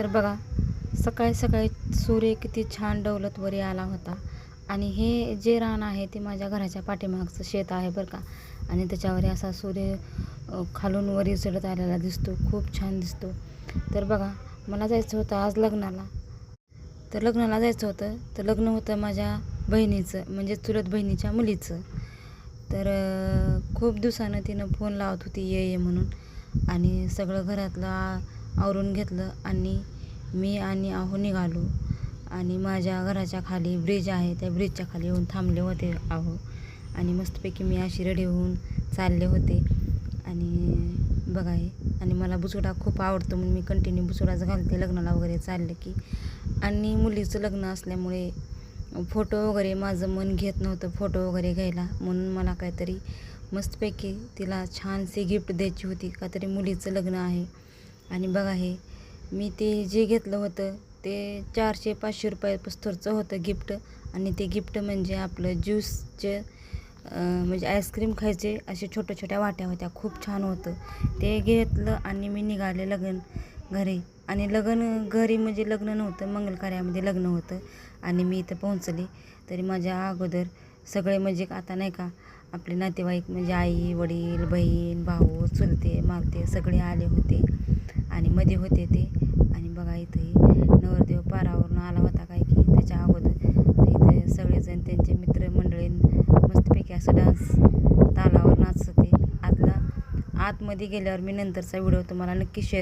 तर बघा, सकाळी सकाळी सूर्य किती छान डौलत वरी आला होता. आणि हे जे रान आहे ते माझ्या घराच्या पाठीमागचं शेत आहे बरं का. आणि त्याच्यावर असा सूर्य खालून वरी चढत आलेला दिसतो, खूप छान दिसतो. तर बघा, मला जायचं होतं आज लग्नाला. तर लग्नाला जायचं होतं, तर लग्न होतं माझ्या बहिणीचं, म्हणजे चुलत बहिणीच्या मुलीचं. तर खूप दिवसानं तिनं फोन लावत होती ये म्हणून. आणि सगळं घरातलं आवरून घेतलं आणि मी आणि आहो निघालो. आणि माझ्या घराच्या खाली ब्रिज आहे, त्या ब्रिजच्या खाली येऊन थांबले होते आहो. आणि मस्तपैकी मी अशी रेडी होऊन चालले होते. आणि बघा हे, आणि मला बुचुडा खूप आवडतो म्हणून मी कंटिन्यू बुचुडाच घालते लग्नाला वगैरे चालले की. आणि मुलीचं लग्न असल्यामुळे फोटो वगैरे माझं मन घेत नव्हतं फोटो वगैरे घ्यायला, म्हणून मला काहीतरी मस्तपैकी तिला छानशी गिफ्ट द्यायची होती, काहीतरी मुलीचं लग्न आहे. आणि बघा हे, मी ते जे घेतलं होतं ते 400-500 रुपयापासूनचं होतं गिफ्ट. आणि ते गिफ्ट म्हणजे आपलं ज्यूसचे म्हणजे आईस्क्रीम खायचे असे छोट्या छोट्या वाट्या होत्या, खूप छान होतं ते. घेतलं आणि मी निघाले घरी. आणि घरी म्हणजे लग्न नव्हतं, मंगलकार्यामध्ये लग्न होतं. आणि मी इथं पोहोचले तरी माझ्या अगोदर सगळे म्हणजे आता नाही का आपले नातेवाईक म्हणजे आई वडील बहीण भाऊ चुलते मालते सगळे आले होते आणि मध्ये होते ते. आणि बघा इथे नवरदेव पारावरून आला होता काय की त्याच्या अगोदर. तर इथे सगळेजण त्यांचे मित्रमंडळी मस्तपैकी असं डान्स तालावर नाचत होते. आतमध्ये गेल्यावर मी नंतरचा व्हिडिओ तुम्हाला नक्की शेअर